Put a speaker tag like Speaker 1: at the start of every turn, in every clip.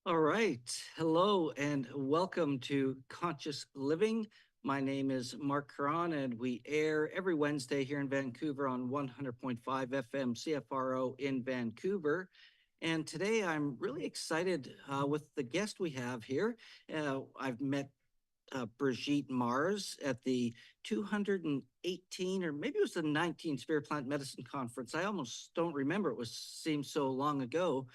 Speaker 1: All right. Hello and welcome to Conscious Living. My name is Marc Caron, and we air every Wednesday here in Vancouver on 100.5 FM CFRO in Vancouver. And today I'm really excited with the guest we have here. I've met Brigitte Mars at the 218, or maybe it was the 19 Spirit Plant Medicine Conference. I almost don't remember. Seems so long ago.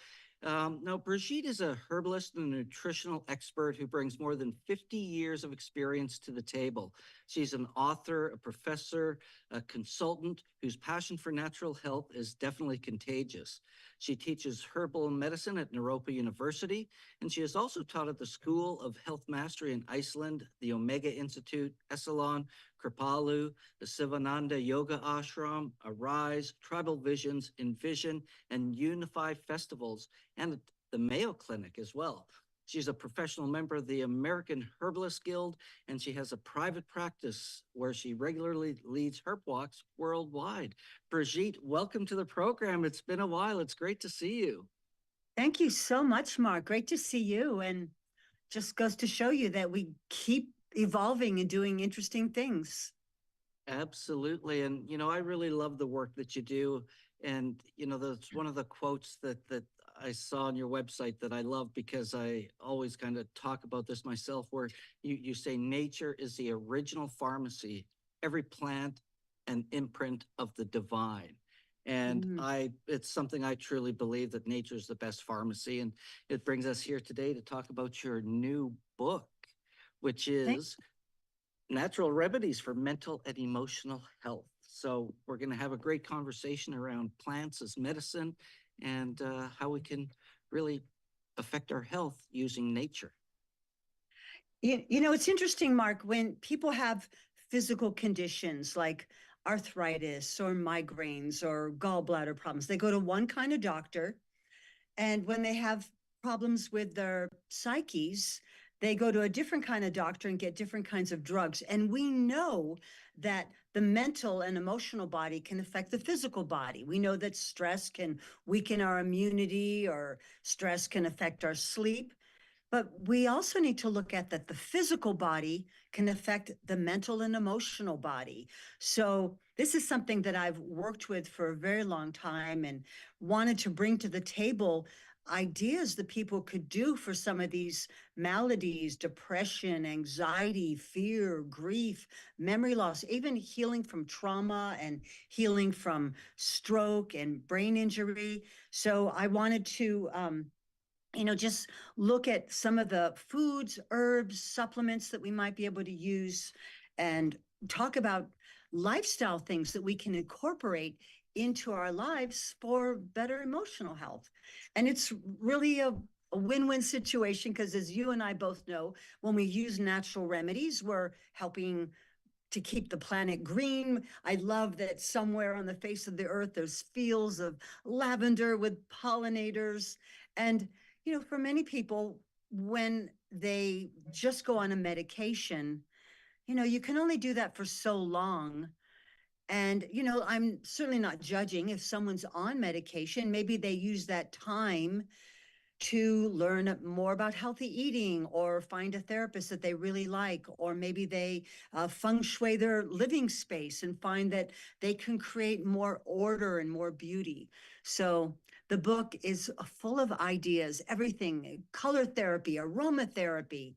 Speaker 1: Now, Brigitte is a herbalist and a nutritional expert who brings more than 50 years of experience to the table. She's an author, a professor, a consultant whose passion for natural health is definitely contagious. She teaches herbal medicine at Naropa University, and she has also taught at the School of Health Mastery in Iceland, the Omega Institute, Esalen, Kripalu, the Sivananda Yoga Ashram, Arise, Tribal Visions, Envision and Unify Festivals, and the Mayo Clinic as well. She's a professional member of the American Herbalist Guild, and she has a private practice where she regularly leads herb walks worldwide. Brigitte, welcome to the program. It's been a while. It's great to see you.
Speaker 2: Thank you so much, Mark. Great to see you. And just goes to show you that we keep evolving and doing interesting things.
Speaker 1: Absolutely. And, I really love the work that you do. And, that's one of the quotes that I saw on your website that I love, because I always kind of talk about this myself, where you say nature is the original pharmacy, every plant an imprint of the divine. And it's something I truly believe, that nature is the best pharmacy. And it brings us here today to talk about your new book, which is Natural Remedies for Mental and Emotional Health. So we're going to have a great conversation around plants as medicine, and how we can really affect our health using nature.
Speaker 2: It's interesting, Mark, when people have physical conditions like arthritis or migraines or gallbladder problems, they go to one kind of doctor. And when they have problems with their psyches, they go to a different kind of doctor and get different kinds of drugs. And we know that the mental and emotional body can affect the physical body. We know that stress can weaken our immunity, or stress can affect our sleep. But we also need to look at that the physical body can affect the mental and emotional body. So this is something that I've worked with for a very long time and wanted to bring to the table ideas that people could do for some of these maladies: depression, anxiety, fear, grief, memory loss, even healing from trauma and healing from stroke and brain injury. So I wanted to just look at some of the foods, herbs, supplements that we might be able to use, and talk about lifestyle things that we can incorporate into our lives for better emotional health. And it's really a win-win situation, because as you and I both know, when we use natural remedies, we're helping to keep the planet green. I love that somewhere on the face of the earth, there's fields of lavender with pollinators. And for many people, when they just go on a medication, you can only do that for so long. And, I'm certainly not judging if someone's on medication. Maybe they use that time to learn more about healthy eating, or find a therapist that they really like, or maybe they feng shui their living space and find that they can create more order and more beauty. So the book is full of ideas, everything: color therapy, aromatherapy,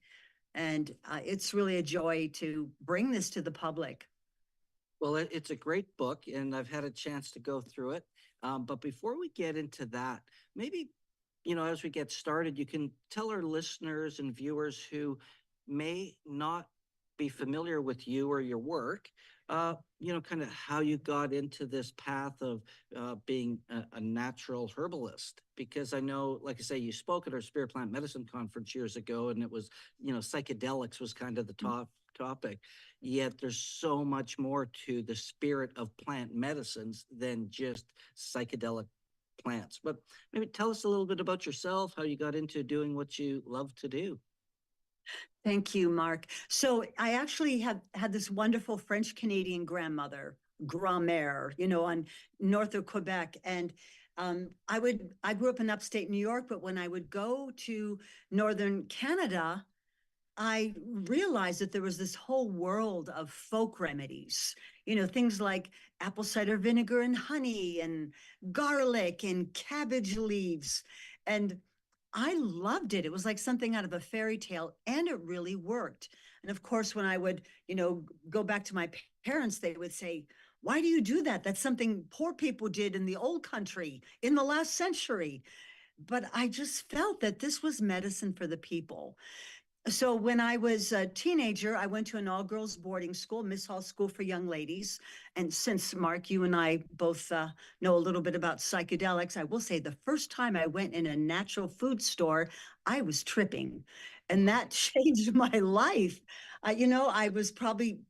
Speaker 2: and it's really a joy to bring this to the public.
Speaker 1: Well, it's a great book, and I've had a chance to go through it. But before we get into that, maybe, as we get started, you can tell our listeners and viewers who may not be familiar with you or your work, kind of how you got into this path of being a natural herbalist. Because I know, like I say, you spoke at our Spirit Plant Medicine Conference years ago, and it was, psychedelics was kind of the top topic. Yet there's so much more to the spirit of plant medicines than just psychedelic plants. But maybe tell us a little bit about yourself, how you got into doing what you love to do.
Speaker 2: Thank you, Mark. So I actually have had this wonderful French Canadian grandmother, grand-mère, on north of Quebec. And I grew up in upstate New York, but when I would go to Northern Canada, I realized that there was this whole world of folk remedies, things like apple cider vinegar and honey and garlic and cabbage leaves. And I loved it. It was like something out of a fairy tale, and it really worked. And of course, when I would, go back to my parents, they would say, why do you do that? That's something poor people did in the old country in the last century. But I just felt that this was medicine for the people. So when I was a teenager, I went to an all-girls boarding school, Miss Hall School for Young Ladies. And since, Mark, you and I both know a little bit about psychedelics, I will say the first time I went in a natural food store, I was tripping. And that changed my life. I was probably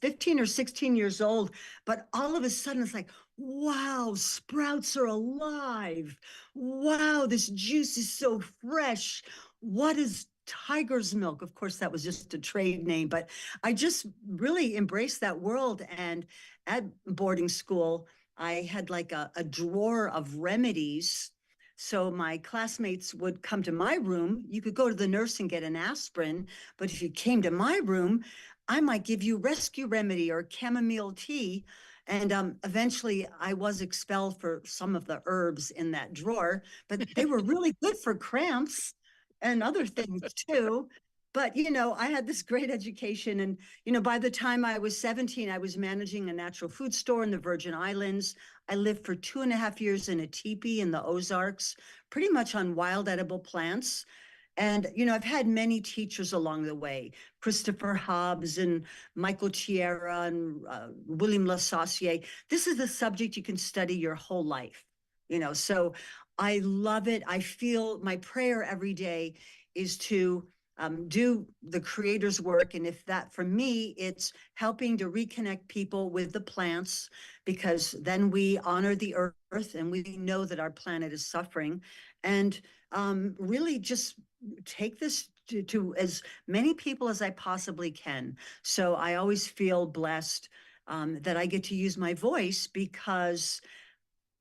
Speaker 2: 15 or 16 years old, but all of a sudden it's like, wow, sprouts are alive. Wow, this juice is so fresh. What is tiger's milk? Of course, that was just a trade name, but I just really embraced that world. And at boarding school, I had like a drawer of remedies. So my classmates would come to my room. You could go to the nurse and get an aspirin, but if you came to my room, I might give you rescue remedy or chamomile tea. And eventually I was expelled for some of the herbs in that drawer, but they were really good for cramps and other things too. But, I had this great education. And, by the time I was 17, I was managing a natural food store in the Virgin Islands. I lived for 2.5 years in a teepee in the Ozarks, pretty much on wild edible plants. And, I've had many teachers along the way, Christopher Hobbs and Michael Chiera and William Lassassier. This is a subject you can study your whole life, so I love it. I feel my prayer every day is to do the creator's work. And if that, for me, it's helping to reconnect people with the plants, because then we honor the earth and we know that our planet is suffering. And really just take this to as many people as I possibly can. So I always feel blessed that I get to use my voice, because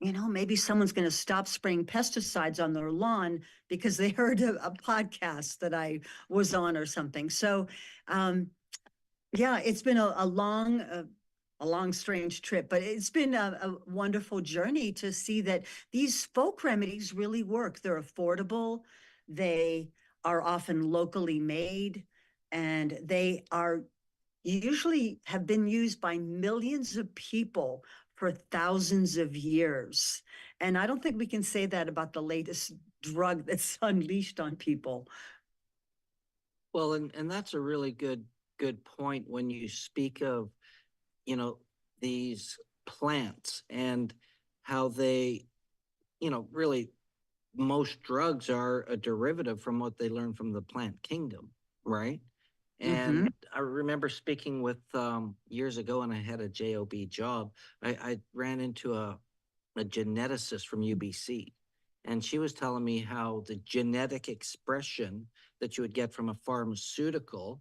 Speaker 2: maybe someone's going to stop spraying pesticides on their lawn because they heard a podcast that I was on or something. So, yeah, it's been a long, strange trip, but it's been a wonderful journey to see that these folk remedies really work. They're affordable. They are often locally made, and they are usually have been used by millions of people for thousands of years. And I don't think we can say that about the latest drug that's unleashed on people.
Speaker 1: Well, and that's a really good point when you speak of, these plants and how they, really most drugs are a derivative from what they learn from the plant kingdom, right? And I remember speaking with years ago, and I had a job job. I ran into a geneticist from UBC, and she was telling me how the genetic expression that you would get from a pharmaceutical,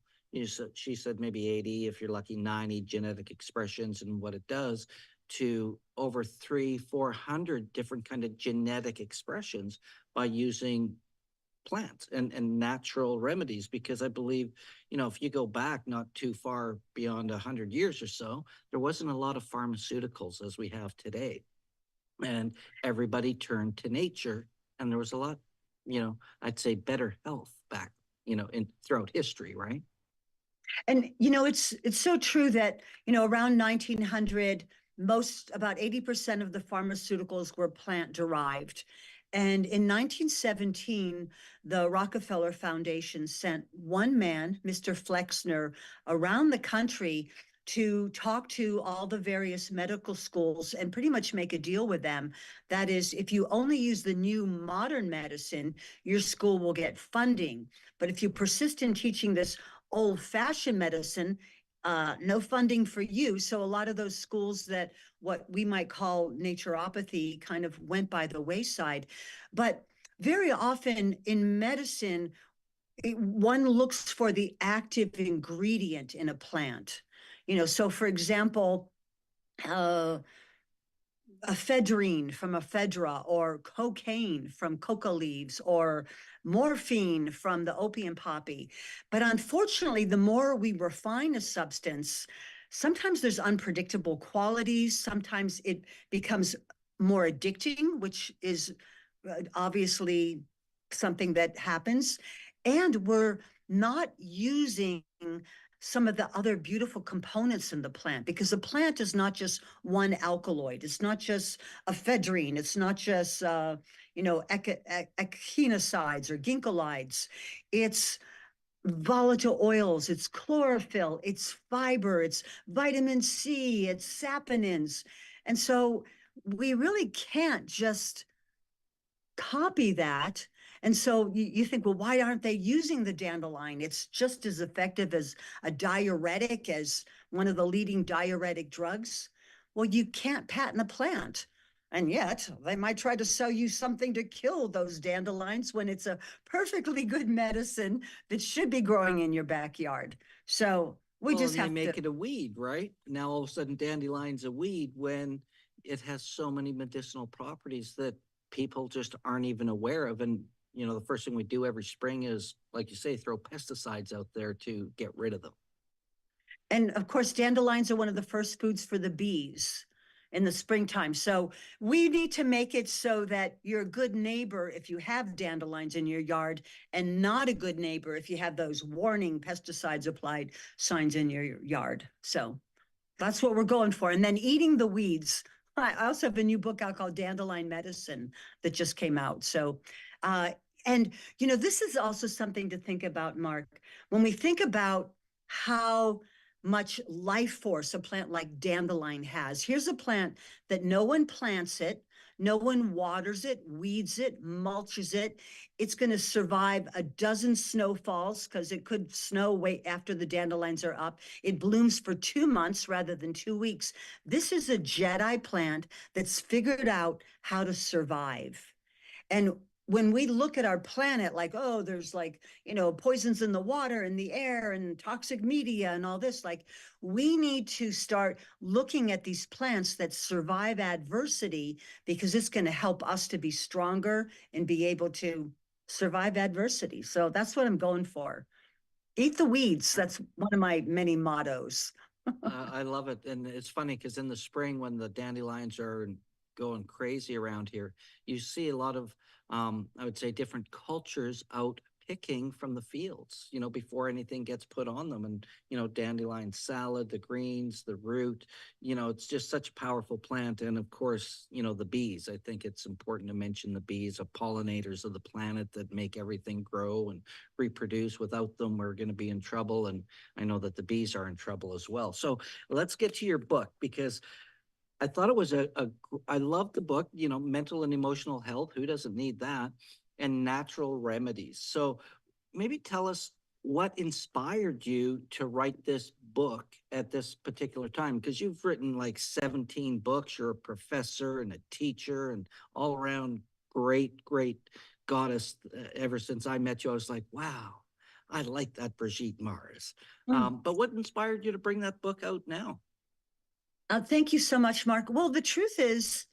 Speaker 1: she said maybe 80, if you're lucky, 90 genetic expressions, and what it does to over 300-400 different kind of genetic expressions by using plants and natural remedies. Because I believe, if you go back not too far beyond 100 years or so, there wasn't a lot of pharmaceuticals as we have today. And everybody turned to nature, and there was a lot, I'd say better health back, in throughout history, right?
Speaker 2: And, it's so true that, around 1900, about 80% of the pharmaceuticals were plant derived. And in 1917, the Rockefeller Foundation sent one man, Mr. Flexner, around the country to talk to all the various medical schools and pretty much make a deal with them. That is, if you only use the new modern medicine, your school will get funding. But if you persist in teaching this old-fashioned medicine, no funding for you. So a lot of those schools that what we might call naturopathy kind of went by the wayside. But very often in medicine, one looks for the active ingredient in a plant. So for example, ephedrine from ephedra, or cocaine from coca leaves, or morphine from the opium poppy. But unfortunately, the more we refine a substance, sometimes there's unpredictable qualities. Sometimes it becomes more addicting, which is obviously something that happens. And we're not using some of the other beautiful components in the plant, because the plant is not just one alkaloid. It's not just ephedrine. It's not just, echinosides or ginkgolides. It's volatile oils, it's chlorophyll, it's fiber, it's vitamin C, it's saponins. And so we really can't just copy that. And so you think, well, why aren't they using the dandelion? It's just as effective as a diuretic, as one of the leading diuretic drugs. Well, you can't patent a plant. And yet they might try to sell you something to kill those dandelions when it's a perfectly good medicine that should be growing in your backyard. So we
Speaker 1: Well,
Speaker 2: just
Speaker 1: and they
Speaker 2: have
Speaker 1: make
Speaker 2: to.
Speaker 1: it a weed, right? Now all of a sudden dandelion's a weed when it has so many medicinal properties that people just aren't even aware of. And the first thing we do every spring is, like you say, throw pesticides out there to get rid of them.
Speaker 2: And of course, dandelions are one of the first foods for the bees in the springtime. So we need to make it so that you're a good neighbor if you have dandelions in your yard, and not a good neighbor if you have those warning pesticides applied signs in your yard. So that's what we're going for. And then eating the weeds. I also have a new book out called Dandelion Medicine that just came out. So, and this is also something to think about, Mark. When we think about how much life force a plant like dandelion has, here's a plant that no one plants it, no one waters it, weeds it, mulches it. It's going to survive a dozen snowfalls, because it could snow way after the dandelions are up. It blooms for 2 months rather than 2 weeks. This is a Jedi plant that's figured out how to survive. And when we look at our planet, like, oh, there's like, poisons in the water and the air and toxic media and all this, like, we need to start looking at these plants that survive adversity, because it's going to help us to be stronger and be able to survive adversity. So that's what I'm going for. Eat the weeds. That's one of my many mottos.
Speaker 1: I love it. And it's funny because in the spring, when the dandelions are going crazy around here, you see a lot of, I would say, different cultures out picking from the fields, before anything gets put on them. And, dandelion salad, the greens, the root, it's just such a powerful plant. And of course, the bees. I think it's important to mention the bees are pollinators of the planet that make everything grow and reproduce. Without them, we're going to be in trouble. And I know that the bees are in trouble as well. So let's get to your book, because I thought it was I love the book, mental and emotional health. Who doesn't need that? And natural remedies. So maybe tell us what inspired you to write this book at this particular time, because you've written like 17 books. You're a professor and a teacher and all around great, great goddess. Ever since I met you, I was like, wow, I like that Brigitte Mars.
Speaker 2: Mm.
Speaker 1: But what inspired you to bring that book out now?
Speaker 2: Thank you so much, Mark. Well, the truth is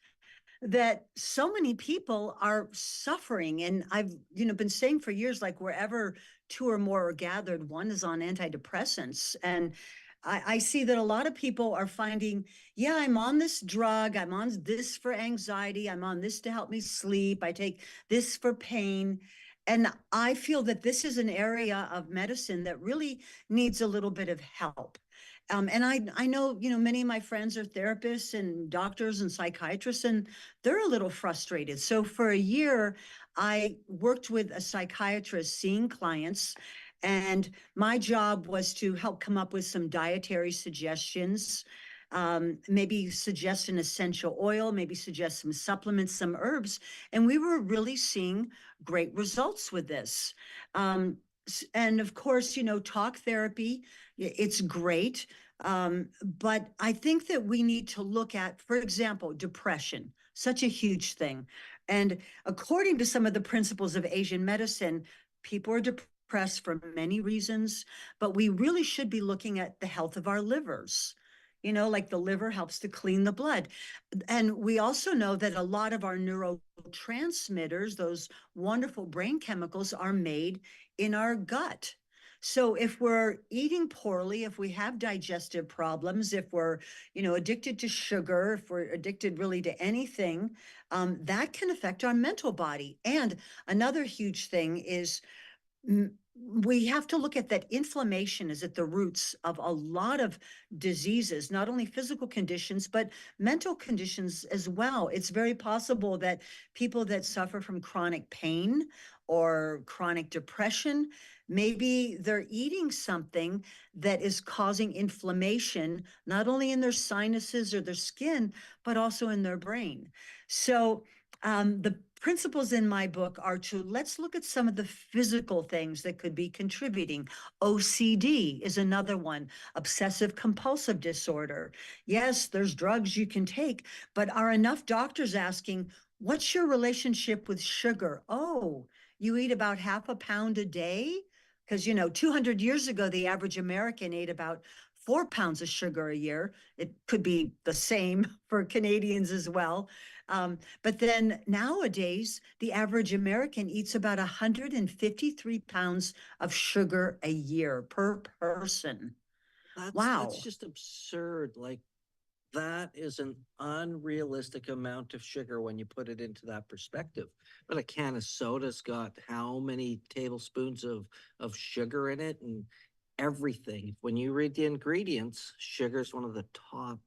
Speaker 2: that so many people are suffering. And I've, been saying for years, like, wherever two or more are gathered, one is on antidepressants. And I see that a lot of people are finding, yeah, I'm on this drug, I'm on this for anxiety, I'm on this to help me sleep, I take this for pain. And I feel that this is an area of medicine that really needs a little bit of help. And I know, many of my friends are therapists and doctors and psychiatrists, and they're a little frustrated. So for a year, I worked with a psychiatrist seeing clients, and my job was to help come up with some dietary suggestions, maybe suggest an essential oil, maybe suggest some supplements, some herbs. And we were really seeing great results with this. And of course, talk therapy, it's great. But I think that we need to look at, for example, depression, such a huge thing. And according to some of the principles of Asian medicine, people are depressed for many reasons, but we really should be looking at the health of our livers. like the liver helps to clean the blood. And we also know that a lot of our neurotransmitters, those wonderful brain chemicals, are made in our gut. So if we're eating poorly, if we have digestive problems, if we're, addicted to sugar, if we're addicted really to anything, that can affect our mental body. And another huge thing is we have to look at that inflammation is at the roots of a lot of diseases, not only physical conditions, but mental conditions as well. It's very possible that people that suffer from chronic pain or chronic depression, maybe they're eating something that is causing inflammation, not only in their sinuses or their skin, but also in their brain. So the principles in my book are let's look at some of the physical things that could be contributing. OCD is another one, obsessive compulsive disorder. Yes, there's drugs you can take, but are enough doctors asking, what's your relationship with sugar? Oh, you eat about half a pound a day? Because, 200 years ago, the average American ate about 4 pounds of sugar a year. It could be the same for Canadians as well. But then nowadays, the average American eats about 153 pounds of sugar a year per person.
Speaker 1: That's
Speaker 2: Wow.
Speaker 1: just absurd. Like, that is an unrealistic amount of sugar when you put it into that perspective. But a can of soda's got how many tablespoons of sugar in it and everything. When you read the ingredients, sugar is one of the top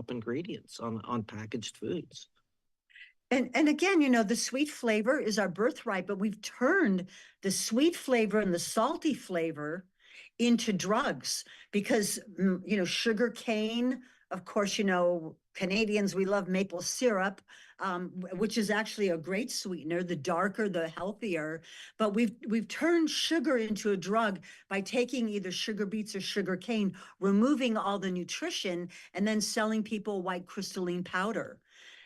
Speaker 1: ingredients on packaged foods.
Speaker 2: And again, the sweet flavor is our birthright, but we've turned the sweet flavor and the salty flavor into drugs because, sugar cane, of course, Canadians, we love maple syrup, which is actually a great sweetener. The darker, the healthier. But we've turned sugar into a drug by taking either sugar beets or sugar cane, removing all the nutrition, and then selling people white crystalline powder.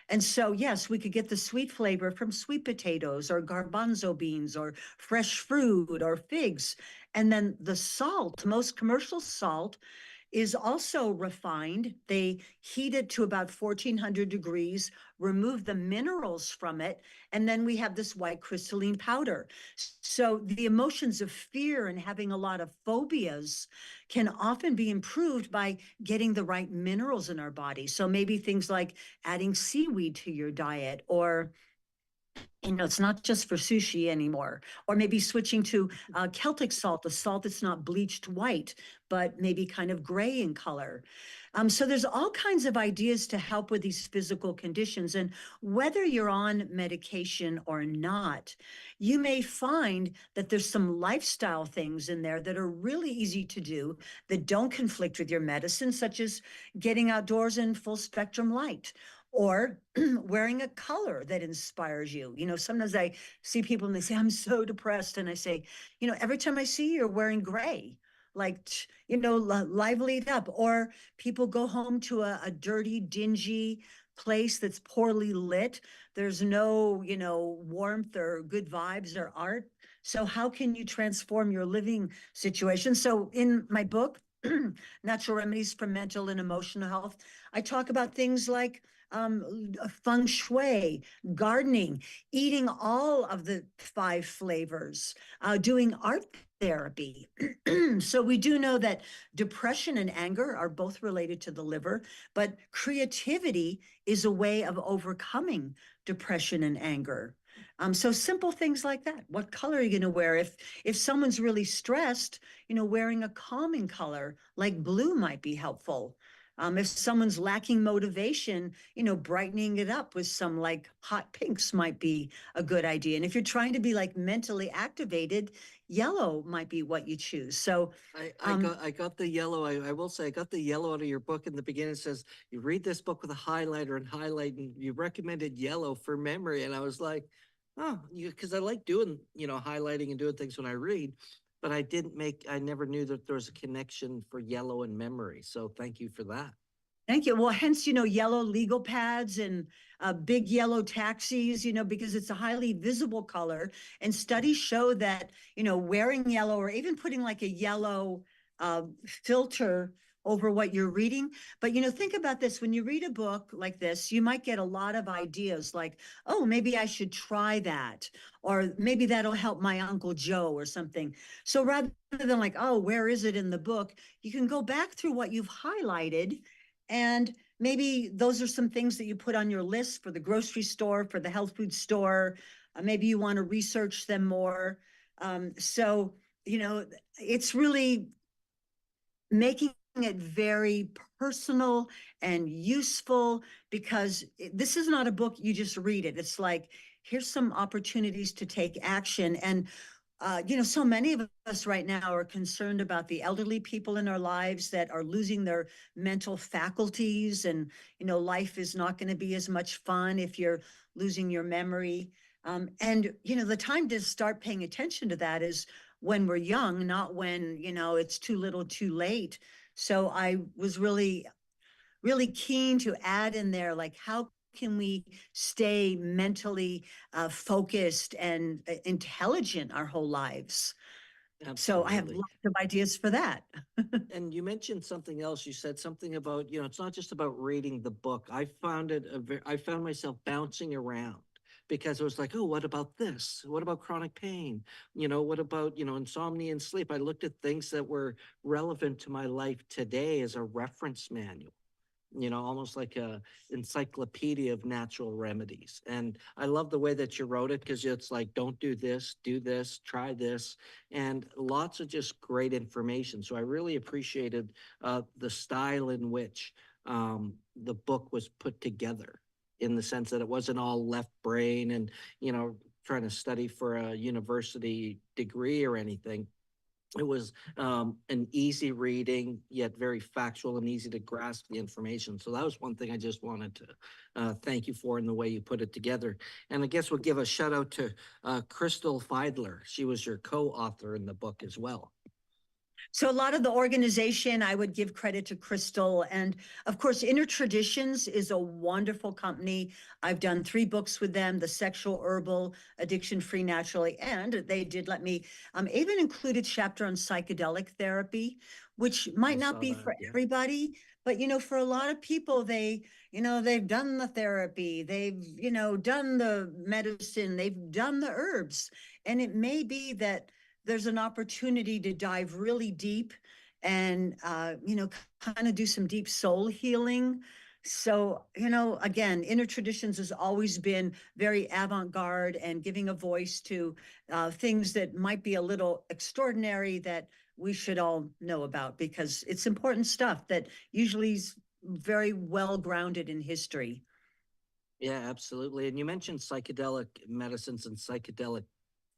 Speaker 2: And so, yes, we could get the sweet flavor from sweet potatoes or garbanzo beans or fresh fruit or figs. And then the salt, most commercial salt, is also refined. They heat it to about 1400 degrees, remove the minerals from it, and then we have this white crystalline powder. So the emotions of fear and having a lot of phobias can often be improved by getting the right minerals in our body. So maybe things like adding seaweed to your diet, or it's not just for sushi anymore, or maybe switching to Celtic salt, the salt that's not bleached white, but maybe kind of gray in color. So there's all kinds of ideas to help with these physical conditions. And whether you're on medication or not, you may find that there's some lifestyle things in there that are really easy to do that don't conflict with your medicine, such as getting outdoors in full spectrum light, or wearing a color that inspires you. Sometimes I see people and they say, I'm so depressed. And I say, every time I see you, you're wearing gray, like, lively it up. Or people go home to a dirty, dingy place that's poorly lit. There's no, warmth or good vibes or art. So how can you transform your living situation? So in my book, Natural Remedies for Mental and Emotional Health, I talk about things like feng shui, gardening, eating all of the 5 flavors, doing art therapy. So we do know that depression and anger are both related to the liver, but creativity is a way of overcoming depression and anger. So simple things like that. What color are you going to wear? If someone's really stressed, wearing a calming color like blue might be helpful. If someone's lacking motivation, brightening it up with some like hot pinks might be a good idea. And if you're trying to be like mentally activated, yellow might be what you choose. So
Speaker 1: I got the yellow. I will say I got the yellow out of your book in the beginning. It says you read this book with a highlighter and highlight, and you recommended yellow for memory. And I was like, oh, because I like doing, highlighting and doing things when I read. But I never knew that there was a connection for yellow and memory. So thank you for that.
Speaker 2: Thank you. Well, hence, yellow legal pads and big yellow taxis, because it's a highly visible color. And studies show that, wearing yellow or even putting like a yellow filter over what you're reading. But, think about this. When you read a book like this, you might get a lot of ideas like, oh, maybe I should try that, or maybe that'll help my Uncle Joe or something. So rather than like, oh, where is it in the book? You can go back through what you've highlighted, and maybe those are some things that you put on your list for the grocery store, for the health food store. Maybe you want to research them more. So, it's really making it very personal and useful, because this is not a book you just read it. It's like, here's some opportunities to take action. And so many of us right now are concerned about the elderly people in our lives that are losing their mental faculties. And, life is not going to be as much fun if you're losing your memory. And, the time to start paying attention to that is when we're young, not when, it's too little too late. So I was really, really keen to add in there, like, how can we stay mentally focused and intelligent our whole lives? So I have
Speaker 1: Absolutely.
Speaker 2: lots of ideas for that.
Speaker 1: And you mentioned something else. You said something about, it's not just about reading the book. I found myself bouncing around because it was like, oh, what about this? What about chronic pain? What about, insomnia and sleep? I looked at things that were relevant to my life today as a reference manual, almost like a encyclopedia of natural remedies. And I love the way that you wrote it, because it's like, don't do this, try this, and lots of just great information. So I really appreciated the style in which the book was put together, in the sense that it wasn't all left brain and, trying to study for a university degree or anything. It was an easy reading, yet very factual and easy to grasp the information. So that was one thing I just wanted to thank you for, in the way you put it together. And I guess we'll give a shout out to Chrystle Fiedler. She was your co-author in the book as well.
Speaker 2: So a lot of the organization, I would give credit to Chrystle. And of course, Inner Traditions is a wonderful company. I've done 3 books with them: The Sexual Herbal, Addiction Free Naturally. And they did let me even include a chapter on psychedelic therapy, which might
Speaker 1: I
Speaker 2: not
Speaker 1: saw
Speaker 2: be
Speaker 1: that,
Speaker 2: for
Speaker 1: yeah.
Speaker 2: everybody. But, for a lot of people, they've done the therapy, they've, done the medicine, they've done the herbs. And it may be that there's an opportunity to dive really deep and, kind of do some deep soul healing. So, again, Inner Traditions has always been very avant-garde and giving a voice to things that might be a little extraordinary, that we should all know about, because it's important stuff that usually is very well grounded in history.
Speaker 1: Yeah, absolutely. And you mentioned psychedelic medicines and psychedelic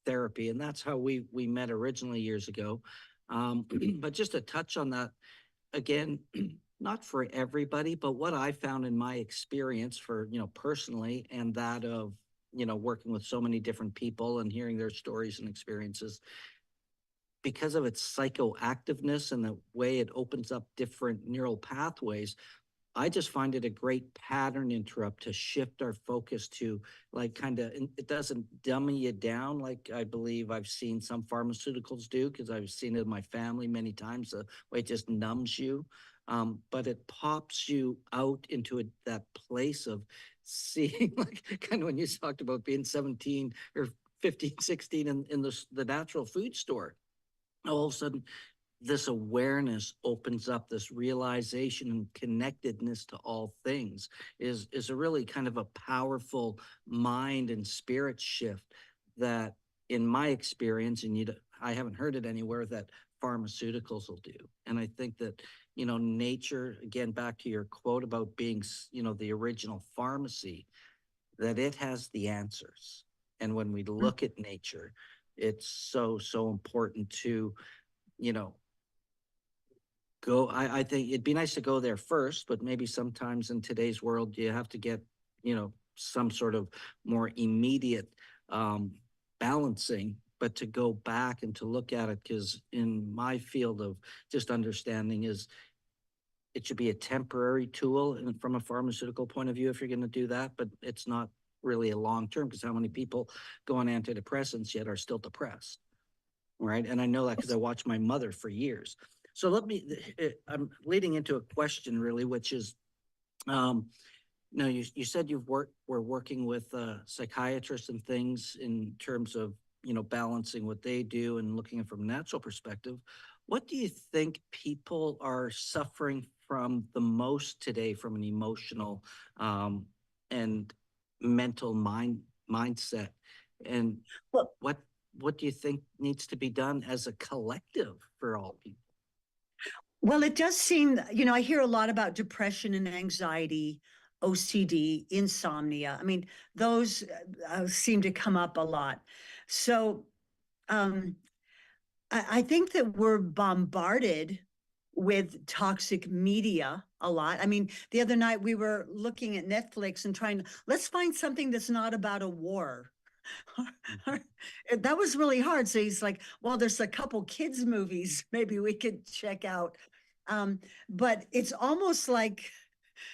Speaker 1: therapy, and that's how we met originally years ago. But just to touch on that again, not for everybody, but what I found in my experience, for personally, and that of working with so many different people and hearing their stories and experiences, because of its psychoactiveness and the way it opens up different neural pathways, I just find it a great pattern interrupt to shift our focus to, like, kind of, it doesn't dummy you down like I believe I've seen some pharmaceuticals do, because I've seen it in my family many times, the way it just numbs you. But it pops you out into that place of seeing, like, kind of when you talked about being 17 or 15, 16 in the natural food store, all of a sudden this awareness opens up, this realization and connectedness to all things is a really kind of a powerful mind and spirit shift that, in my experience, and I haven't heard it anywhere, that pharmaceuticals will do. And I think that, nature, again, back to your quote about being, the original pharmacy, that it has the answers. And when we look at nature, it's so, so important to, you know, I think it'd be nice to go there first, but maybe sometimes in today's world, you have to get, some sort of more immediate balancing, but to go back and to look at it, because in my field of just understanding is, it should be a temporary tool, and from a pharmaceutical point of view, if you're going to do that, but it's not really a long term, because how many people go on antidepressants yet are still depressed, right? And I know that because I watched my mother for years. So I'm leading into a question really, which is, no, you said we're working with psychiatrists and things in terms of, balancing what they do and looking at it from a natural perspective. What do you think people are suffering from the most today from an emotional and mental mindset? And
Speaker 2: Well,
Speaker 1: what what do you think needs to be done as a collective for all people?
Speaker 2: well, it does seem, I hear a lot about depression and anxiety, OCD, insomnia. I mean, those seem to come up a lot. So um, I think that we're bombarded with toxic media a lot. I mean, the other night we were looking at Netflix and let's find something that's not about a war. That was really hard. So he's like, well, there's a couple kids movies maybe we could check out. But it's almost like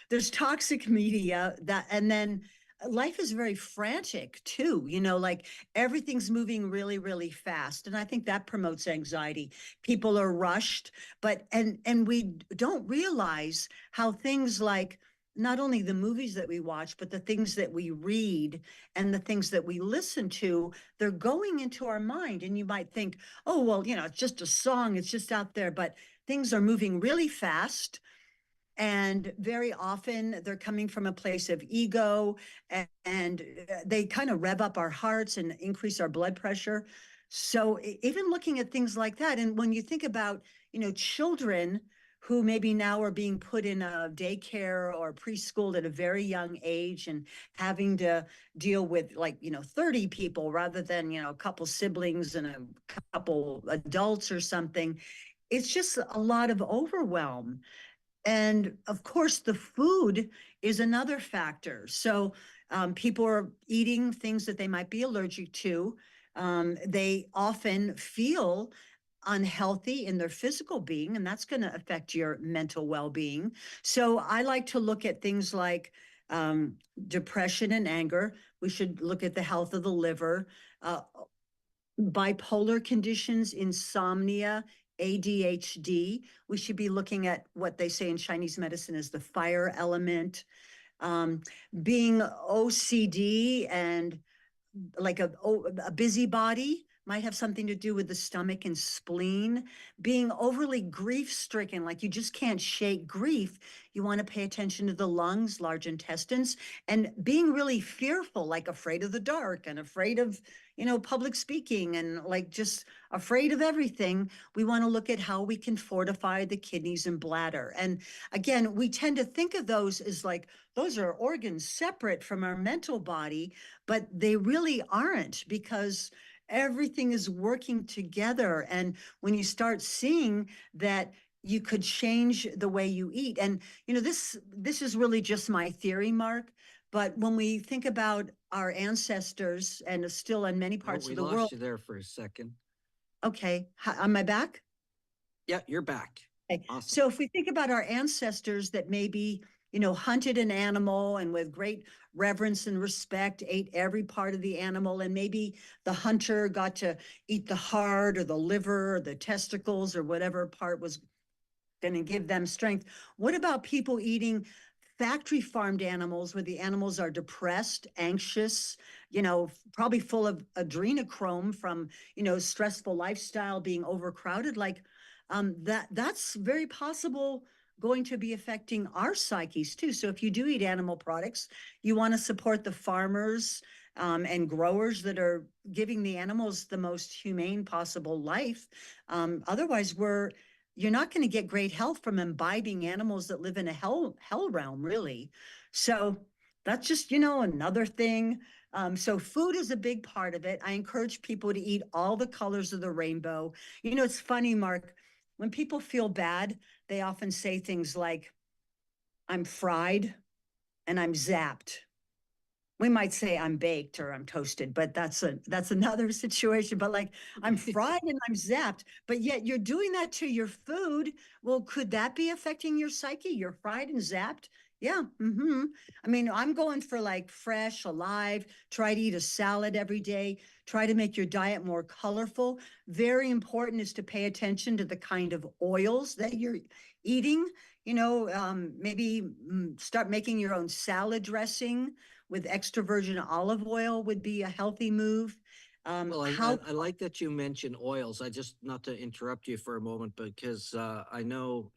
Speaker 2: there's toxic media and then life is very frantic too, like everything's moving really, really fast. And I think that promotes anxiety. People are rushed, and we don't realize how things like not only the movies that we watch, but the things that we read and the things that we listen to, they're going into our mind. And you might think, oh, well, it's just a song, it's just out there, but things are moving really fast. And very often they're coming from a place of ego, and they kind of rev up our hearts and increase our blood pressure. So even looking at things like that, and when you think about, children who maybe now are being put in a daycare or preschool at a very young age and having to deal with 30 people rather than, a couple siblings and a couple adults or something, it's just a lot of overwhelm. And of course, the food is another factor. So people are eating things that they might be allergic to. They often feel unhealthy in their physical being, and that's going to affect your mental well-being. So I like to look at things like depression and anger. We should look at the health of the liver, bipolar conditions, insomnia, ADHD. We should be looking at what they say in Chinese medicine as the fire element. Being OCD and like a busybody might have something to do with the stomach and spleen. Being overly grief stricken, like you just can't shake grief, you want to pay attention to the lungs, large intestines. And being really fearful, like afraid of the dark and afraid of, public speaking and like just afraid of everything, we want to look at how we can fortify the kidneys and bladder. And again, we tend to think of those as like those are organs separate from our mental body, but they really aren't, because everything is working together. And when you start seeing that you could change the way you eat, and this is really just my theory, Mark, but when we think about our ancestors, and still in many parts of the world.
Speaker 1: We lost you there for a second.
Speaker 2: Okay, am I back?
Speaker 1: Yeah, you're back.
Speaker 2: Okay.
Speaker 1: Awesome.
Speaker 2: So if we think about our ancestors that maybe, hunted an animal and with great reverence and respect ate every part of the animal, and maybe the hunter got to eat the heart or the liver or the testicles or whatever part was going to give them strength. What about people eating factory farmed animals where the animals are depressed, anxious, probably full of adrenochrome from, stressful lifestyle, being overcrowded? Like that's very possible going to be affecting our psyches too. So if you do eat animal products, you want to support the farmers and growers that are giving the animals the most humane possible life. Otherwise, you're not going to get great health from imbibing animals that live in a hell realm, really. So that's just, another thing. So food is a big part of it. I encourage people to eat all the colors of the rainbow. It's funny, Mark, when people feel bad, they often say things like, I'm fried and I'm zapped. We might say I'm baked or I'm toasted, but that's another situation. But like I'm fried and I'm zapped, but yet you're doing that to your food. Well, could that be affecting your psyche? You're fried and zapped. Yeah. I mean, I'm going for like fresh, alive, try to eat a salad every day, try to make your diet more colorful. Very important is to pay attention to the kind of oils that you're eating. Maybe start making your own salad dressing with extra virgin olive oil would be a healthy move.
Speaker 1: Well,
Speaker 2: How
Speaker 1: I like that you mentioned oils. I just, not to interrupt you for a moment, because I know,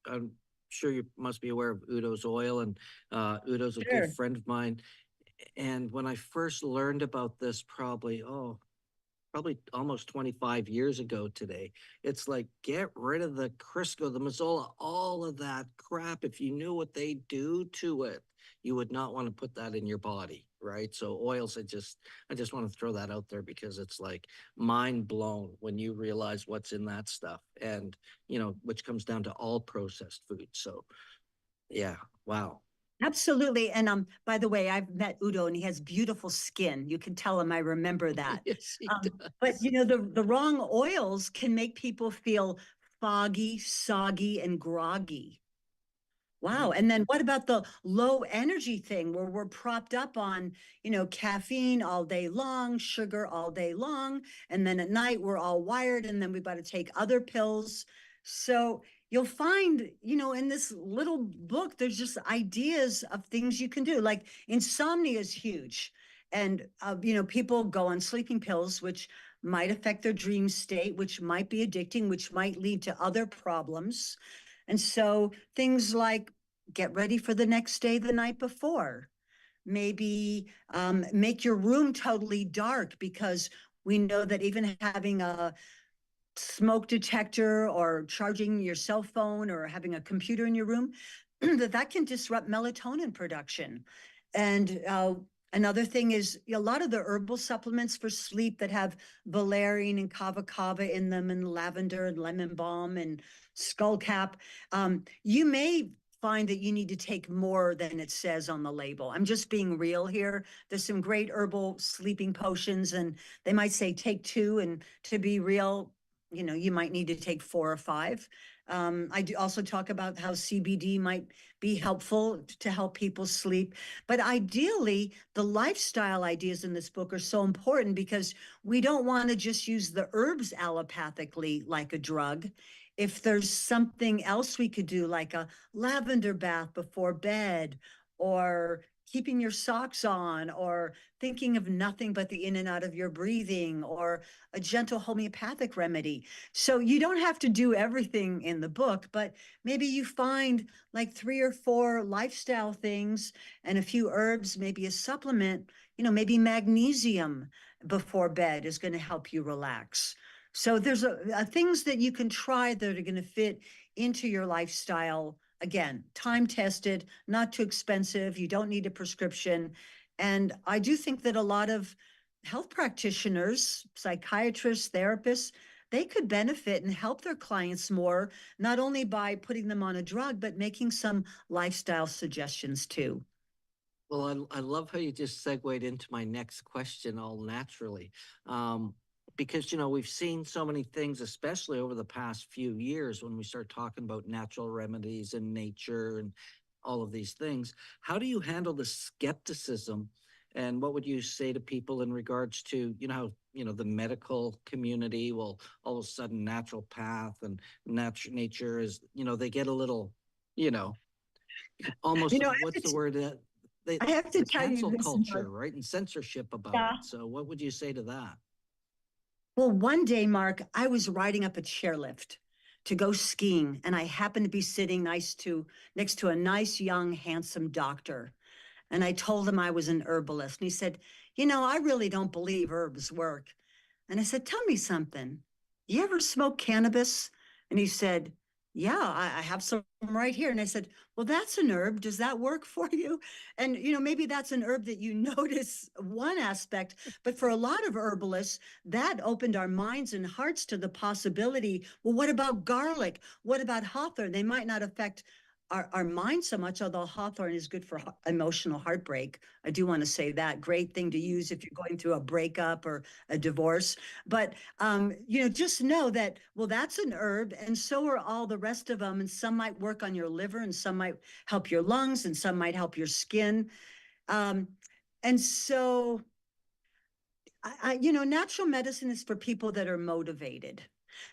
Speaker 1: I'm sure you must be aware of Udo's oil, and Udo's a good
Speaker 2: Sure.
Speaker 1: friend of mine. And when I first learned about this, probably almost 25 years ago today. It's like, get rid of the Crisco, the Mazola, all of that crap. If you knew what they do to it, you would not want to put that in your body, right? So oils, I just want to throw that out there, because it's like mind blown when you realize what's in that stuff, and which comes down to all processed food. So yeah, wow.
Speaker 2: Absolutely. And by the way, I've met Udo and he has beautiful skin. You can tell him I remember that.
Speaker 1: Yes, he
Speaker 2: But
Speaker 1: does.
Speaker 2: the wrong oils can make people feel foggy, soggy, and groggy. Wow.
Speaker 1: Mhm.
Speaker 2: And then what about the low energy thing where we're propped up on, caffeine all day long, sugar all day long, and then at night we're all wired and then we've got to take other pills. So you'll find, in this little book, there's just ideas of things you can do. Like insomnia is huge. And, people go on sleeping pills, which might affect their dream state, which might be addicting, which might lead to other problems. And so things like get ready for the next day the night before. Maybe make your room totally dark because we know that even having a smoke detector or charging your cell phone or having a computer in your room, that can disrupt melatonin production. And another thing is a lot of the herbal supplements for sleep that have valerian and kava kava in them, and lavender and lemon balm and skullcap. You may find that you need to take more than it says on the label. I'm just being real here. There's some great herbal sleeping potions, and they might say take two, and to be real, you might need to take 4 or 5. I do also talk about how CBD might be helpful to help people sleep. But ideally, the lifestyle ideas in this book are so important because we don't want to just use the herbs allopathically like a drug. If there's something else we could do, like a lavender bath before bed, or keeping your socks on, or thinking of nothing but the in and out of your breathing, or a gentle homeopathic remedy. So you don't have to do everything in the book, but maybe you find like 3 or 4 lifestyle things and a few herbs, maybe a supplement, maybe magnesium before bed is going to help you relax. So there's things that you can try that are going to fit into your lifestyle. Again, time tested, not too expensive. You don't need a prescription. And I do think that a lot of health practitioners, psychiatrists, therapists, they could benefit and help their clients more, not only by putting them on a drug, but making some lifestyle suggestions too.
Speaker 1: Well, I love how you just segued into my next question all naturally. Because, we've seen so many things, especially over the past few years, when we start talking about natural remedies and nature and all of these things. How do you handle the skepticism? And what would you say to people in regards to, how, the medical community will all of a sudden natural path and nature is, they get a little, you know,
Speaker 2: You
Speaker 1: almost,
Speaker 2: know,
Speaker 1: what's the word that they,
Speaker 2: I have to
Speaker 1: the
Speaker 2: tell you
Speaker 1: cancel
Speaker 2: this, Mark.
Speaker 1: culture, right? And censorship about
Speaker 2: Yeah.
Speaker 1: it. So what would you say to that?
Speaker 2: Well, one day, Mark, I was riding up a chairlift to go skiing, and I happened to be sitting next to a nice, young, handsome doctor. And I told him I was an herbalist. And he said, I really don't believe herbs work. And I said, tell me something. You ever smoke cannabis? And he said, yeah, I have some right here. And I said, well, that's an herb. Does that work for you? And, maybe that's an herb that you notice one aspect, but for a lot of herbalists, that opened our minds and hearts to the possibility. Well, what about garlic? What about hawthorn? They might not affect our mind so much, although hawthorn is good for emotional heartbreak. I do want to say that great thing to use if you're going through a breakup or a divorce. But, just know that, well, that's an herb and so are all the rest of them. And some might work on your liver and some might help your lungs and some might help your skin. Um, and so, natural medicine is for people that are motivated.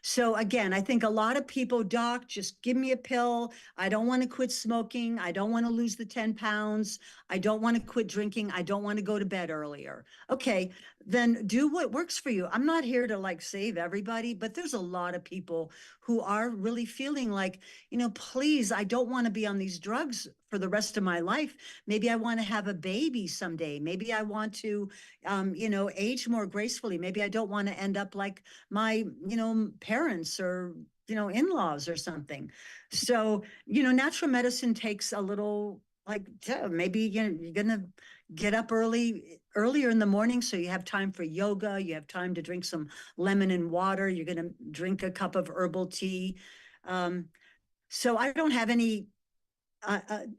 Speaker 2: So again, I think a lot of people, doc, just give me a pill. I don't want to quit smoking. I don't want to lose the 10 pounds. I don't want to quit drinking. I don't want to go to bed earlier. Okay, then do what works for you. I'm not here to like save everybody, but there's a lot of people who are really feeling like, please, I don't want to be on these drugs for the rest of my life. Maybe I want to have a baby someday. Maybe I want to, age more gracefully. Maybe I don't want to end up like my, parents or, in-laws or something. So, natural medicine takes a little, like, maybe, you're going to get up earlier in the morning. So you have time for yoga. You have time to drink some lemon and water. You're going to drink a cup of herbal tea. So I don't have any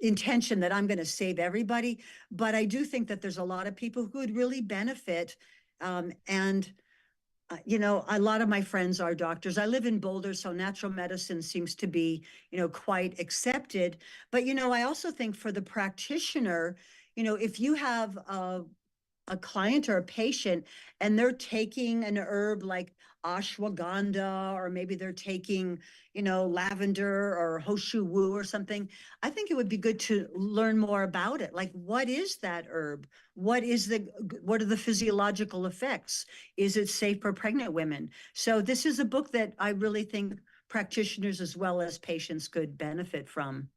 Speaker 2: intention that I'm going to save everybody, but I do think that there's a lot of people who would really benefit. And a lot of my friends are doctors. I live in Boulder, so natural medicine seems to be, quite accepted. But, I also think for the practitioner, if you have a client or a patient and they're taking an herb like ashwagandha, or maybe they're taking, lavender or hoshu wu or something, I think it would be good to learn more about it. Like, what is that herb? What are the physiological effects? Is it safe for pregnant women? So this is a book that I really think practitioners as well as patients could benefit from.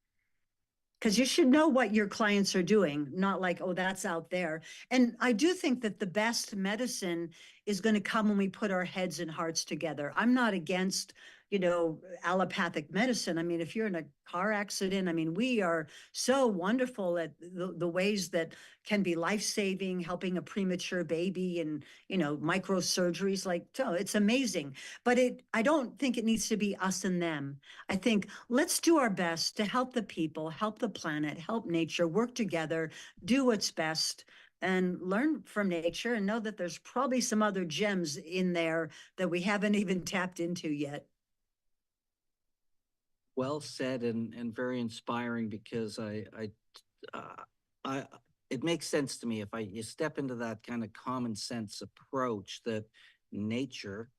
Speaker 2: Because you should know what your clients are doing, not like, oh, that's out there. And I do think that the best medicine is going to come when we put our heads and hearts together. I'm not against, allopathic medicine. I mean, if you're in a car accident, I mean, we are so wonderful at the ways that can be life-saving, helping a premature baby and, microsurgeries, like, oh, it's amazing. But I don't think it needs to be us and them. I think let's do our best to help the people, help the planet, help nature, work together, do what's best, and learn from nature and know that there's probably some other gems in there that we haven't even tapped into yet.
Speaker 1: Well said and very inspiring because I it makes sense to me if you step into that kind of common sense approach that nature,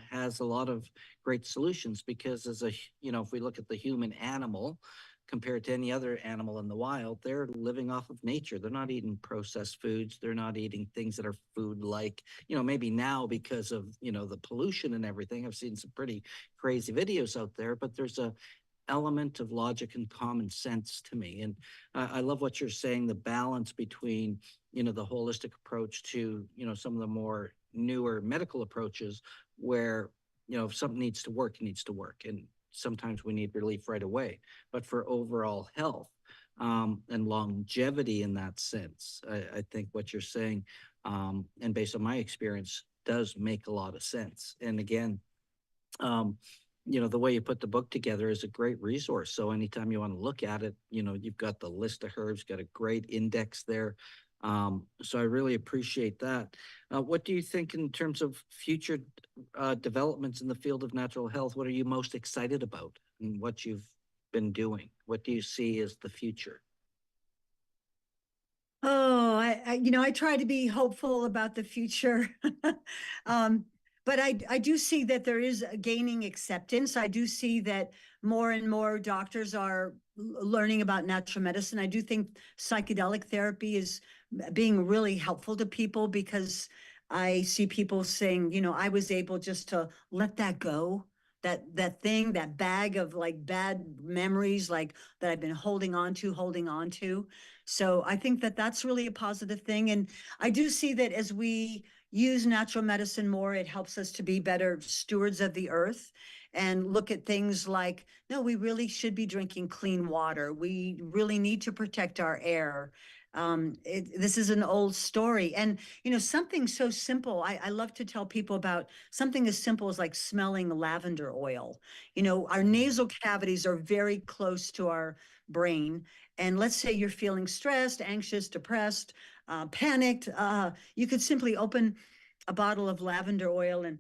Speaker 1: has a lot of great solutions because if we look at the human animal compared to any other animal in the wild, they're living off of nature. They're not eating processed foods. They're not eating things that are food like, maybe now because of, the pollution and everything. I've seen some pretty crazy videos out there, but there's a element of logic and common sense to me. And I love what you're saying, the balance between, the holistic approach to, some of the more newer medical approaches where, if something needs to work, it needs to work. And sometimes we need relief right away. But for overall health and longevity in that sense, I think what you're saying, and based on my experience, does make a lot of sense. And again, the way you put the book together is a great resource. So anytime you want to look at it, you've got the list of herbs, got a great index there. So I really appreciate that. What do you think in terms of future developments in the field of natural health? What are you most excited about and what you've been doing? What do you see as the future?
Speaker 2: Oh, I try to be hopeful about the future. But I do see that there is a gaining acceptance. I do see that more and more doctors are learning about natural medicine. I do think psychedelic therapy is being really helpful to people because I see people saying, I was able just to let that go. That bag of like bad memories, like that I've been holding on to. So I think that that's really a positive thing. And I do see that as we use natural medicine more, it helps us to be better stewards of the earth and look at things like, no, we really should be drinking clean water. We really need to protect our air. This is an old story. And, something so simple, I love to tell people about something as simple as like smelling lavender oil. Our nasal cavities are very close to our brain. And let's say you're feeling stressed, anxious, depressed, panicked. You could simply open a bottle of lavender oil and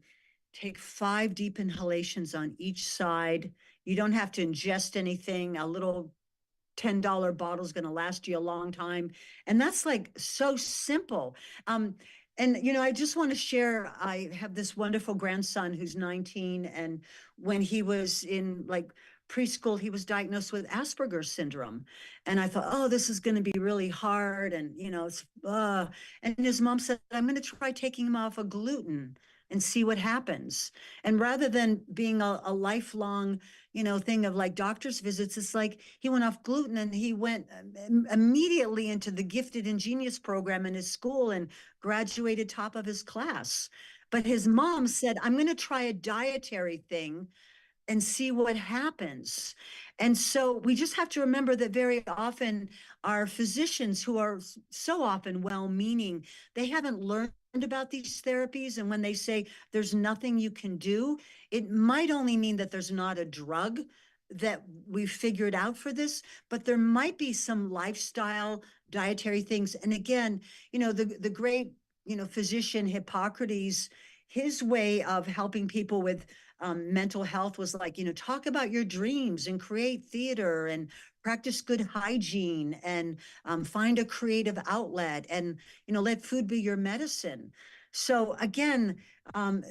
Speaker 2: take 5 deep inhalations on each side. You don't have to ingest anything. A little $10 bottle is going to last you a long time. And that's like so simple. And, I just want to share, I have this wonderful grandson who's 19. And when he was in like preschool, he was diagnosed with Asperger's syndrome. And I thought, oh, this is going to be really hard. And, and his mom said, I'm going to try taking him off of gluten and see what happens. And rather than being a lifelong, thing of like doctor's visits, it's like he went off gluten and he went immediately into the gifted and genius program in his school and graduated top of his class. But his mom said, I'm going to try a dietary thing and see what happens. And so we just have to remember that very often our physicians, who are so often well-meaning, they haven't learned about these therapies. And when they say there's nothing you can do, it might only mean that there's not a drug that we've figured out for this, but there might be some lifestyle dietary things. And again, the great, physician Hippocrates, his way of helping people with mental health was like, talk about your dreams and create theater and practice good hygiene and find a creative outlet and, let food be your medicine. So again,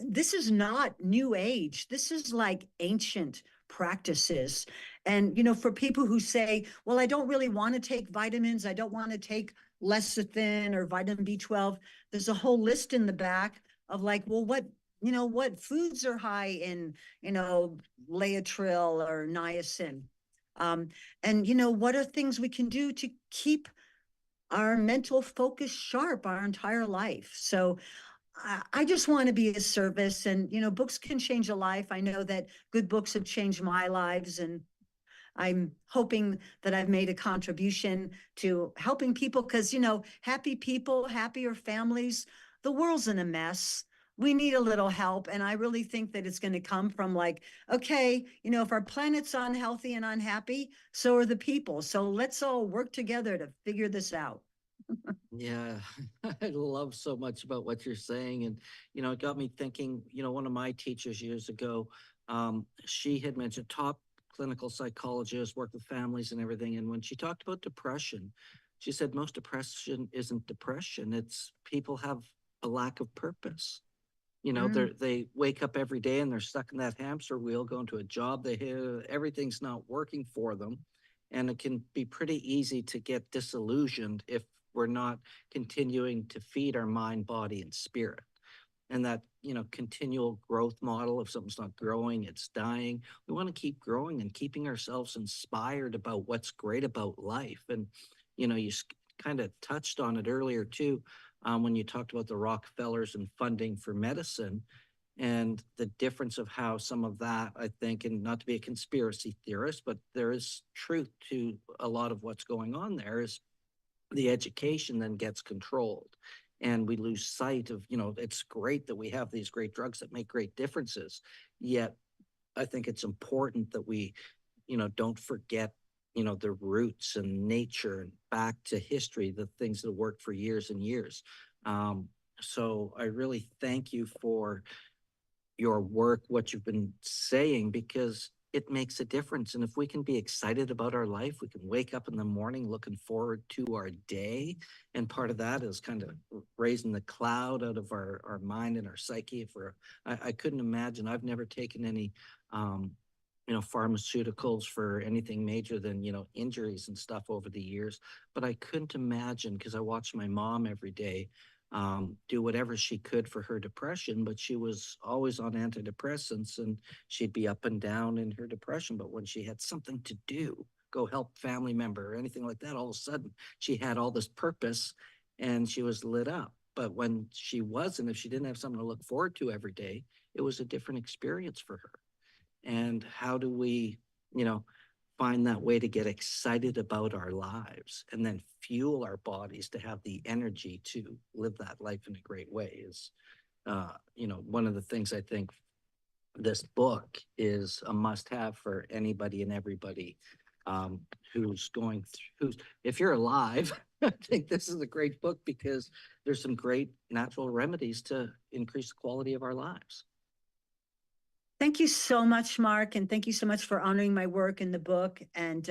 Speaker 2: this is not new age. This is like ancient practices. And, for people who say, well, I don't really want to take vitamins. I don't want to take lecithin or vitamin B12. There's a whole list in the back of like, well, what foods are high in, Laetrile or niacin? And, what are things we can do to keep our mental focus sharp our entire life? So I just want to be a service, and, books can change a life. I know that good books have changed my lives, and I'm hoping that I've made a contribution to helping people because, happy people, happier families, the world's in a mess. We need a little help. And I really think that it's going to come from like, okay, if our planet's unhealthy and unhappy, so are the people. So let's all work together to figure this out.
Speaker 1: Yeah, I love so much about what you're saying. And, it got me thinking, one of my teachers years ago, she had mentioned top clinical psychologist, worked with families and everything. And when she talked about depression, she said most depression isn't depression. It's people have a lack of purpose. They wake up every day and they're stuck in that hamster wheel, going to a job. Everything's not working for them. And it can be pretty easy to get disillusioned if we're not continuing to feed our mind, body, and spirit. And that, continual growth model, if something's not growing, it's dying. We want to keep growing and keeping ourselves inspired about what's great about life. And, you kind of touched on it earlier too, when you talked about the Rockefellers and funding for medicine and the difference of how some of that, I think, and not to be a conspiracy theorist, but there is truth to a lot of what's going on there, is the education then gets controlled. And we lose sight of, it's great that we have these great drugs that make great differences. Yet I think it's important that we, don't forget, the roots and nature and back to history, the things that worked for years and years. So I really thank you for your work, what you've been saying, because it makes a difference. And if we can be excited about our life, we can wake up in the morning looking forward to our day. And part of that is kind of raising the cloud out of our mind and our psyche. I couldn't imagine, I've never taken any, pharmaceuticals for anything major than, injuries and stuff over the years. But I couldn't imagine, because I watched my mom every day do whatever she could for her depression, but she was always on antidepressants and she'd be up and down in her depression. But when she had something to do, go help family member or anything like that, all of a sudden she had all this purpose and she was lit up. But when she wasn't, if she didn't have something to look forward to every day, it was a different experience for her. And how do we, find that way to get excited about our lives and then fuel our bodies to have the energy to live that life in a great way is, one of the things I think this book is a must-have for anybody and everybody who's going through, if you're alive, I think this is a great book because there's some great natural remedies to increase the quality of our lives.
Speaker 2: Thank you so much, Mark, and thank you so much for honoring my work in the book. And,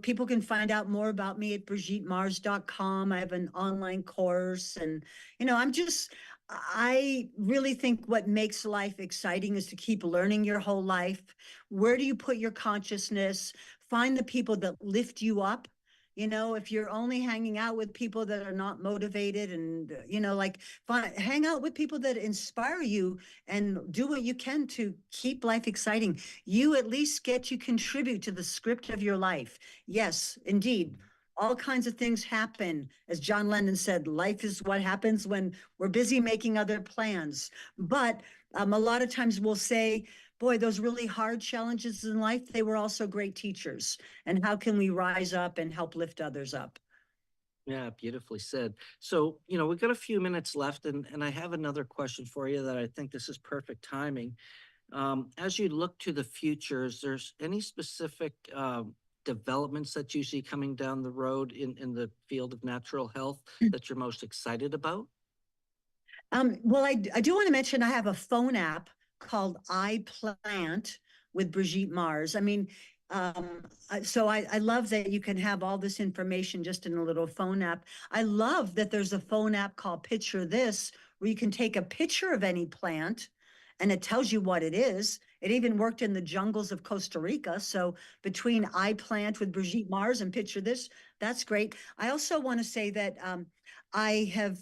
Speaker 2: people can find out more about me at BrigitteMars.com. I have an online course, and, I really think what makes life exciting is to keep learning your whole life. Where do you put your consciousness? Find the people that lift you up. If you're only hanging out with people that are not motivated and, hang out with people that inspire you and do what you can to keep life exciting. You at least get to contribute to the script of your life. Yes, indeed. All kinds of things happen. As John Lennon said, life is what happens when we're busy making other plans. But a lot of times we'll say, boy, those really hard challenges in life, they were also great teachers. And how can we rise up and help lift others up?
Speaker 1: Yeah, beautifully said. So, we've got a few minutes left, and I have another question for you that I think this is perfect timing. As you look to the future, is there any specific developments that you see coming down the road in the field of natural health that you're most excited about?
Speaker 2: Well, I do want to mention I have a phone app called I Plant with Brigitte Mars. I mean, so I love that you can have all this information just in a little phone app. I love that there's a phone app called Picture This, where you can take a picture of any plant and it tells you what it is. It even worked in the jungles of Costa Rica. So between I Plant with Brigitte Mars and Picture This, that's great. I also want to say that I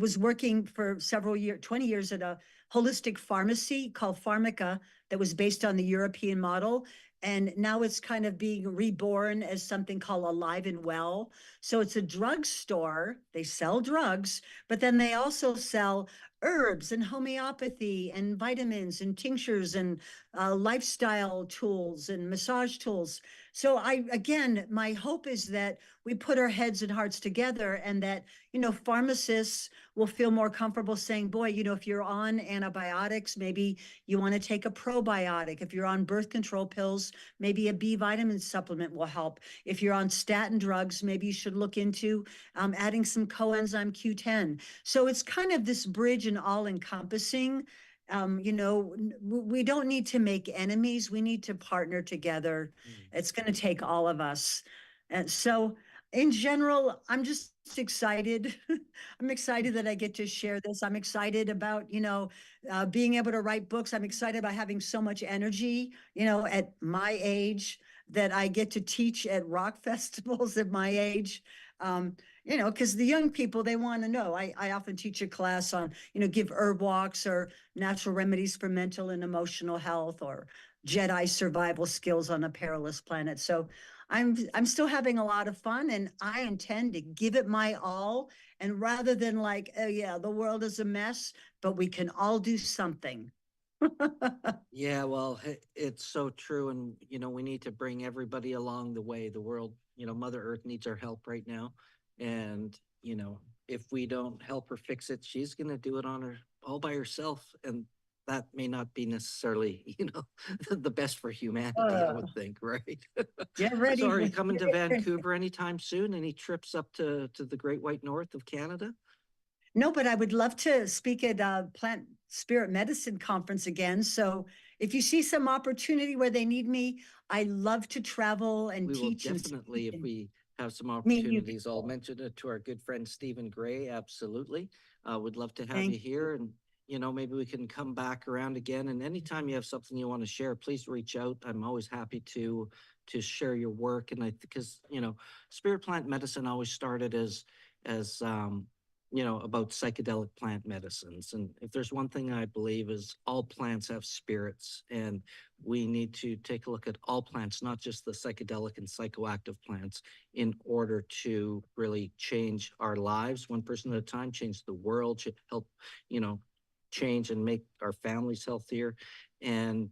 Speaker 2: was working for 20 years at a holistic pharmacy called Pharmaca that was based on the European model. And now it's kind of being reborn as something called Alive and Well. So it's a drugstore. They sell drugs, but then they also sell herbs and homeopathy and vitamins and tinctures and lifestyle tools and massage tools. So again, my hope is that we put our heads and hearts together and that, pharmacists will feel more comfortable saying, boy, if you're on antibiotics, maybe you want to take a probiotic. If you're on birth control pills, maybe a B vitamin supplement will help. If you're on statin drugs, maybe you should look into adding some coenzyme Q10. So it's kind of this bridge and all encompassing. We don't need to make enemies. We need to partner together. It's going to take all of us. And so in general, I'm just excited. I'm excited that I get to share this. I'm excited about, being able to write books. I'm excited about having so much energy, at my age, that I get to teach at rock festivals at my age. Because the young people, they want to know. I often teach a class on, give herb walks or natural remedies for mental and emotional health or Jedi survival skills on a perilous planet. So I'm still having a lot of fun, and I intend to give it my all. And rather than like, oh yeah, the world is a mess, but we can all do something.
Speaker 1: Yeah, well, it's so true. And, we need to bring everybody along the way. The world, Mother Earth needs our help right now. And, if we don't help her fix it, she's going to do it on her all by herself. And that may not be necessarily, the best for humanity, I would think, right?
Speaker 2: Get ready.
Speaker 1: So are you coming to Vancouver anytime soon? Any trips up to the Great White North of Canada?
Speaker 2: No, but I would love to speak at a plant spirit medicine conference again. So if you see some opportunity where they need me, I love to travel and
Speaker 1: We will
Speaker 2: teach and
Speaker 1: definitely, if we have some
Speaker 2: meet new
Speaker 1: opportunities, I'll
Speaker 2: people.
Speaker 1: mention it to our good friend Stephen Gray. Absolutely. Would love to have
Speaker 2: Thank
Speaker 1: you here, and maybe we can come back around again. And anytime you have something you want to share, please reach out. I'm always happy to share your work. And because spirit plant medicine always started as about psychedelic plant medicines. And if there's one thing I believe is all plants have spirits, and we need to take a look at all plants, not just the psychedelic and psychoactive plants, in order to really change our lives one person at a time, change the world, help, change and make our families healthier. And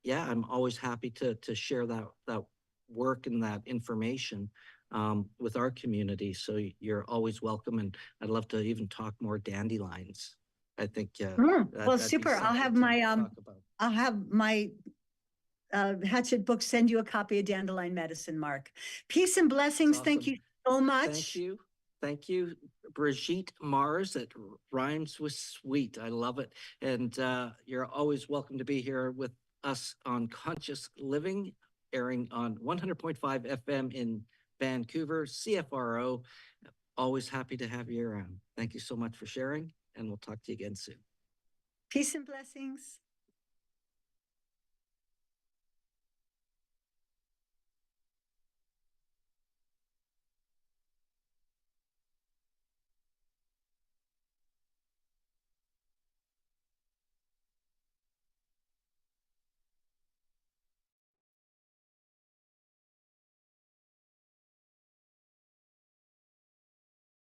Speaker 1: yeah, I'm always happy to share that work and that information with our community. So you're always welcome. And I'd love to even talk more dandelions. I think
Speaker 2: Well,
Speaker 1: that'd be
Speaker 2: super. I'll have
Speaker 1: something to
Speaker 2: my
Speaker 1: talk about.
Speaker 2: Hatchet book send you a copy of Dandelion Medicine, Mark. Peace and blessings.
Speaker 1: That's
Speaker 2: Thank
Speaker 1: awesome.
Speaker 2: you so much.
Speaker 1: Thank you. Thank you, Brigitte Mars. That rhymes with sweet. I love it. And you're always welcome to be here with us on Conscious Living, airing on 100.5 FM in Vancouver, CFRO. Always happy to have you around. Thank you so much for sharing, and we'll talk to you again soon.
Speaker 2: Peace and blessings.